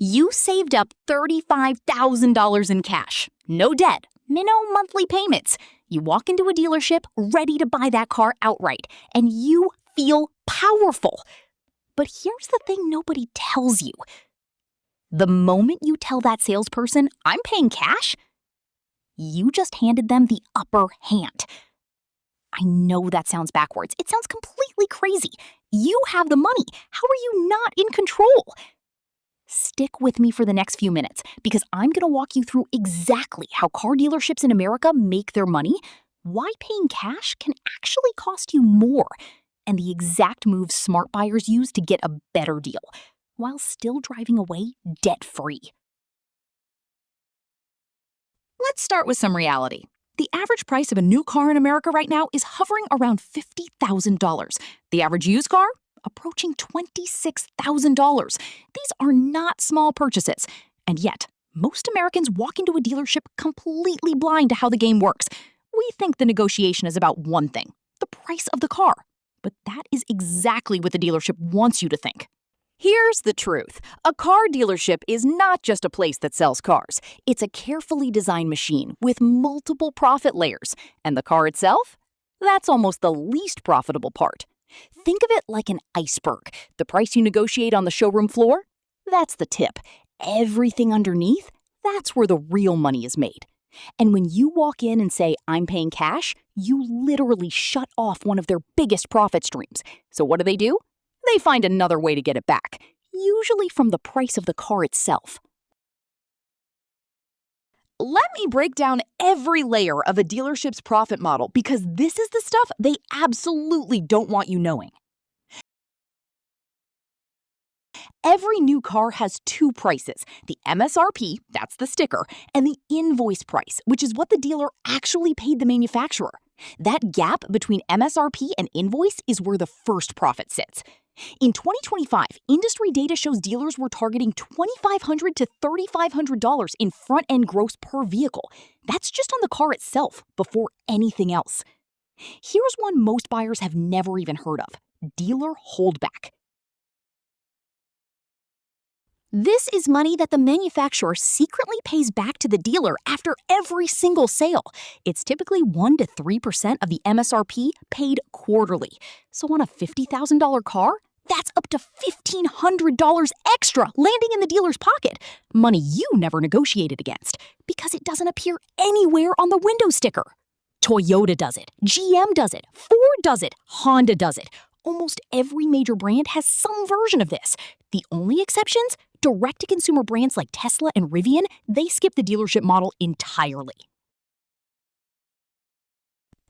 You saved up $35,000 in cash. No debt, no monthly payments. You walk into a dealership ready to buy that car outright, and you feel powerful. But here's the thing nobody tells you. The moment you tell that salesperson, I'm paying cash, you just handed them the upper hand. I know that sounds backwards. It sounds completely crazy. You have the money. How are you not in control? Stick with me for the next few minutes because I'm going to walk you through exactly how car dealerships in America make their money, why paying cash can actually cost you more, and the exact moves smart buyers use to get a better deal while still driving away debt-free. Let's start with some reality. The average price of a new car in America right now is hovering around $50,000. The average used car? Approaching $26,000. These are not small purchases. And yet, most Americans walk into a dealership completely blind to how the game works. We think the negotiation is about one thing, the price of the car. But that is exactly what the dealership wants you to think. Here's the truth. A car dealership is not just a place that sells cars. It's a carefully designed machine with multiple profit layers. And the car itself? That's almost the least profitable part. Think of it like an iceberg. The price you negotiate on the showroom floor? That's the tip. Everything underneath? That's where the real money is made. And when you walk in and say, I'm paying cash, you literally shut off one of their biggest profit streams. So what do? They find another way to get it back, usually from the price of the car itself. Let me break down every layer of a dealership's profit model because this is the stuff they absolutely don't want you knowing. Every new car has two prices, the MSRP, that's the sticker, and the invoice price, which is what the dealer actually paid the manufacturer. That gap between MSRP and invoice is where the first profit sits. In 2025, industry data shows dealers were targeting $2,500 to $3,500 in front-end gross per vehicle. That's just on the car itself, before anything else. Here's one most buyers have never even heard of: dealer holdback. This is money that the manufacturer secretly pays back to the dealer after every single sale. It's typically 1% to 3% of the MSRP paid quarterly. So on a $50,000 car, that's up to $1,500 extra landing in the dealer's pocket. Money you never negotiated against because it doesn't appear anywhere on the window sticker. Toyota does it, GM does it, Ford does it, Honda does it. Almost every major brand has some version of this. The only exceptions? Direct-to-consumer brands like Tesla and Rivian, they skip the dealership model entirely.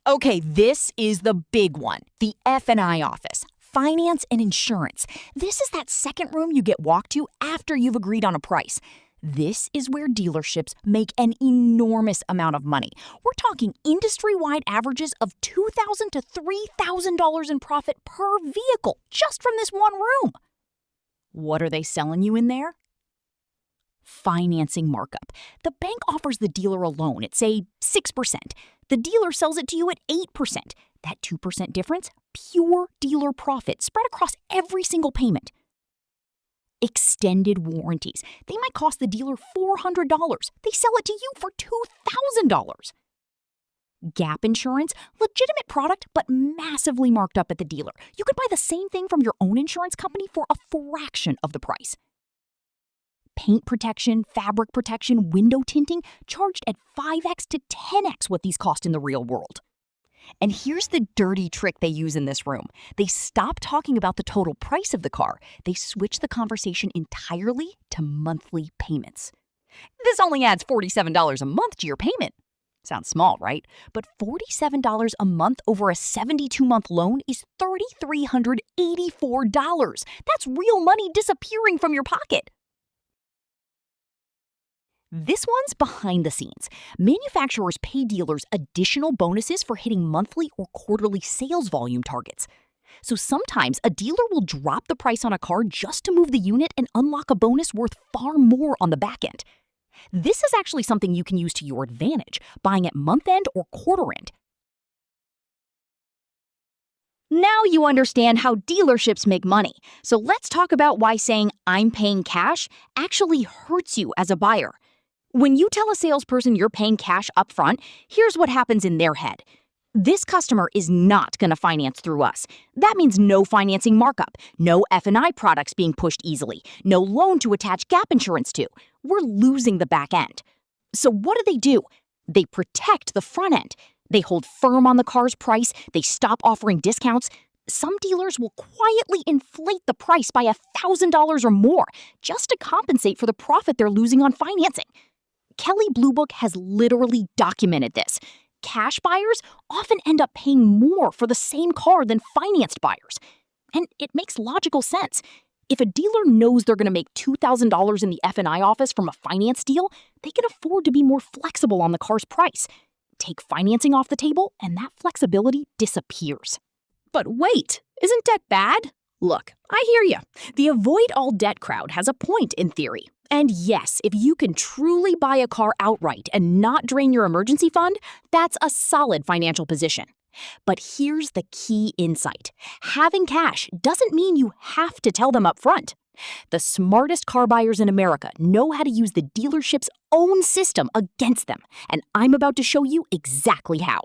Okay, this is the big one, the F&I office, finance and insurance. This is that second room you get walked to after you've agreed on a price. This is where dealerships make an enormous amount of money. We're talking industry-wide averages of $2,000 to $3,000 in profit per vehicle just from this one room. What are they selling you in there? Financing markup. The bank offers the dealer a loan at, say, 6%. The dealer sells it to you at 8%. That 2% difference? Pure dealer profit spread across every single payment. Extended warranties. They might cost the dealer $400. They sell it to you for $2,000. Gap insurance, legitimate product, but massively marked up at the dealer. You could buy the same thing from your own insurance company for a fraction of the price. Paint protection, fabric protection, window tinting, charged at 5x to 10x what these cost in the real world. And here's the dirty trick they use in this room. They stop talking about the total price of the car. They switch the conversation entirely to monthly payments. This only adds $47 a month to your payment. Sounds small, right? But $47 a month over a 72-month loan is $3,384. That's real money disappearing from your pocket. This one's behind the scenes. Manufacturers pay dealers additional bonuses for hitting monthly or quarterly sales volume targets. So sometimes a dealer will drop the price on a car just to move the unit and unlock a bonus worth far more on the back end. This is actually something you can use to your advantage, buying at month end or quarter end. Now you understand how dealerships make money. So let's talk about why saying I'm paying cash actually hurts you as a buyer. When you tell a salesperson you're paying cash upfront, here's what happens in their head. This customer is not going to finance through us. That means no financing markup, no F&I products being pushed easily, no loan to attach gap insurance to. We're losing the back end. So what do? They protect the front end. They hold firm on the car's price. They stop offering discounts. Some dealers will quietly inflate the price by $1,000 or more just to compensate for the profit they're losing on financing. Kelley Blue Book has literally documented this. Cash buyers often end up paying more for the same car than financed buyers. And it makes logical sense. If a dealer knows they're going to make $2,000 in the F&I office from a finance deal, they can afford to be more flexible on the car's price. Take financing off the table, and that flexibility disappears. But wait, isn't debt bad? Look, I hear you. The avoid all debt crowd has a point in theory. And yes, if you can truly buy a car outright and not drain your emergency fund, that's a solid financial position. But here's the key insight. Having cash doesn't mean you have to tell them up front. The smartest car buyers in America know how to use the dealership's own system against them, and I'm about to show you exactly how.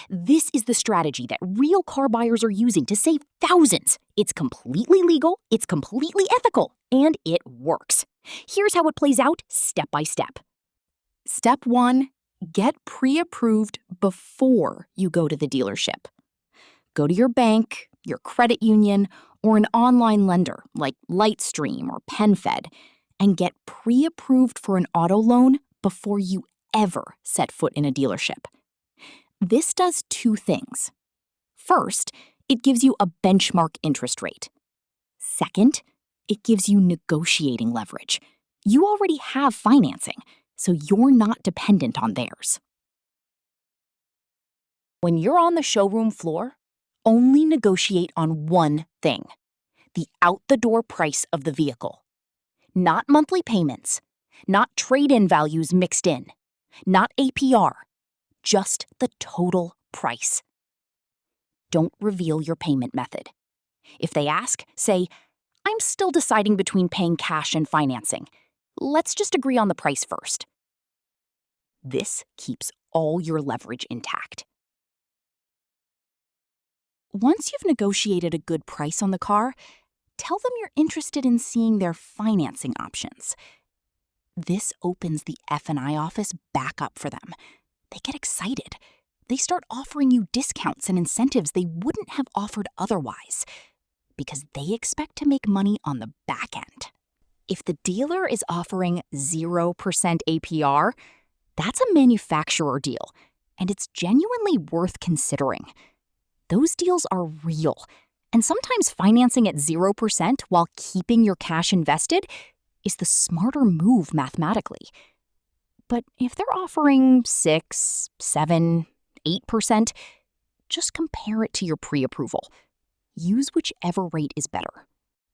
This is the strategy that real car buyers are using to save thousands. It's completely legal, it's completely ethical, and it works. Here's how it plays out step by step. Step 1. Get pre-approved before you go to the dealership. Go to your bank, your credit union, or an online lender like Lightstream or PenFed and get pre-approved for an auto loan before you ever set foot in a dealership. This does two things. First, it gives you a benchmark interest rate. Second, it gives you negotiating leverage. You already have financing, so you're not dependent on theirs. When you're on the showroom floor, only negotiate on one thing: the out-the-door price of the vehicle. Not monthly payments, not trade-in values mixed in, not APR, just the total price. Don't reveal your payment method. If they ask, say, I'm still deciding between paying cash and financing. Let's just agree on the price first. This keeps all your leverage intact. Once you've negotiated a good price on the car, tell them you're interested in seeing their financing options. This opens the F&I office back up for them. They get excited. They start offering you discounts and incentives they wouldn't have offered otherwise, because they expect to make money on the back end. If the dealer is offering 0% APR, that's a manufacturer deal, and it's genuinely worth considering. Those deals are real, and sometimes financing at 0% while keeping your cash invested is the smarter move mathematically. But if they're offering 6, 7, 8%, just compare it to your pre-approval. Use whichever rate is better.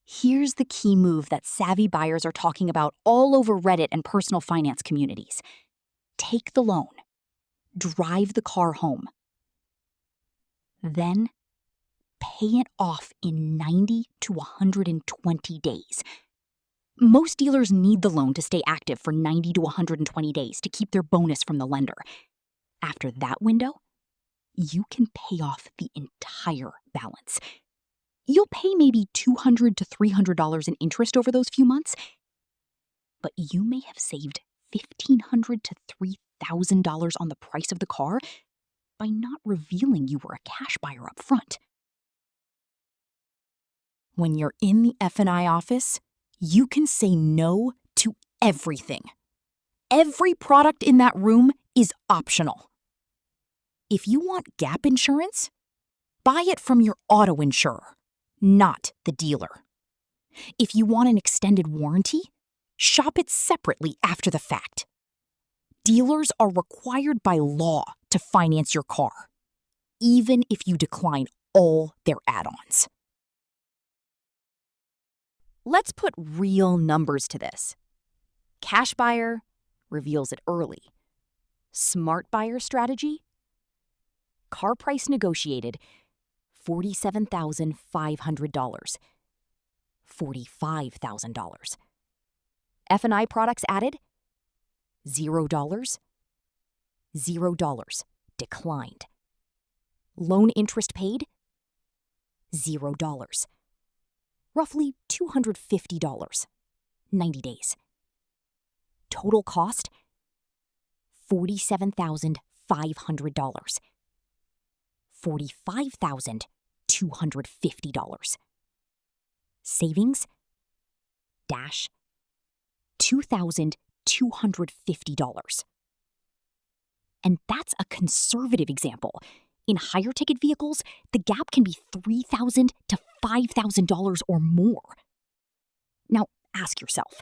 Here's the key move that savvy buyers are talking about all over Reddit and personal finance communities. Take the loan. Drive the car home. Then pay it off in 90 to 120 days. Most dealers need the loan to stay active for 90 to 120 days to keep their bonus from the lender. After that window, you can pay off the entire balance. You'll pay maybe $200 to $300 in interest over those few months, but you may have saved $1,500 to $3,000 on the price of the car by not revealing you were a cash buyer up front. When you're in the F&I office, you can say no to everything. Every product in that room is optional. If you want gap insurance, buy it from your auto insurer, not the dealer. If you want an extended warranty, shop it separately after the fact. Dealers are required by law to finance your car, even if you decline all their add-ons. Let's put real numbers to this. Cash buyer reveals it early. Smart buyer strategy? Car price negotiated, $47,500. $45,000. F&I products added, $0. $0. Declined. Loan interest paid, $0. Roughly $250. 90 days. Total cost, $47,500. $45,250. Savings, $2,250. And that's a conservative example. In higher ticket vehicles, the gap can be $3,000 to $5,000 or more. Now, ask yourself,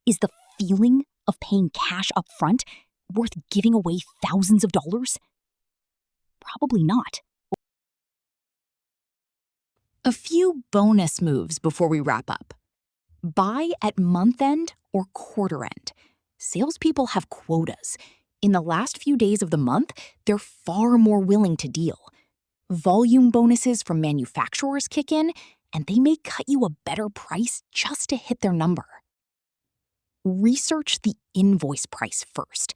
is the feeling of paying cash up front worth giving away thousands of dollars? Probably not. A few bonus moves before we wrap up. Buy at month end or quarter end. Salespeople have quotas. In the last few days of the month, they're far more willing to deal. Volume bonuses from manufacturers kick in, and they may cut you a better price just to hit their number. Research the invoice price first.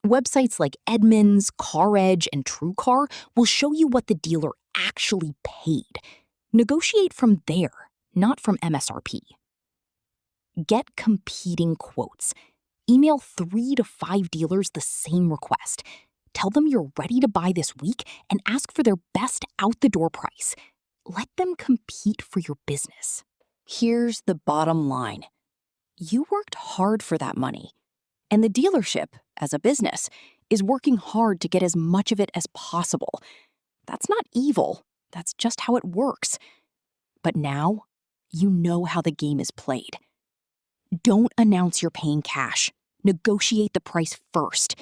Websites like Edmunds, CarEdge, and TrueCar will show you what the dealer actually paid. Negotiate from there, not from MSRP. Get competing quotes. Email 3 to 5 dealers the same request. Tell them you're ready to buy this week and ask for their best out-the-door price. Let them compete for your business. Here's the bottom line. You worked hard for that money. And the dealership, as a business, is working hard to get as much of it as possible. That's not evil. That's just how it works. But now, you know how the game is played. Don't announce you're paying cash. Negotiate the price first.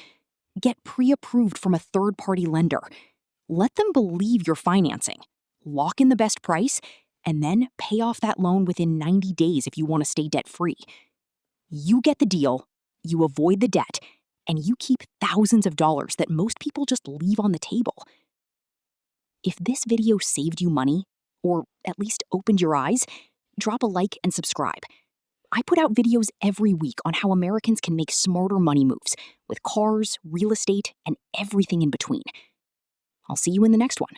Get pre-approved from a third-party lender. Let them believe you're financing. Lock in the best price, and then pay off that loan within 90 days if you want to stay debt-free. You get the deal, you avoid the debt, and you keep thousands of dollars that most people just leave on the table. If this video saved you money, or at least opened your eyes, drop a like and subscribe. I put out videos every week on how Americans can make smarter money moves with cars, real estate, and everything in between. I'll see you in the next one.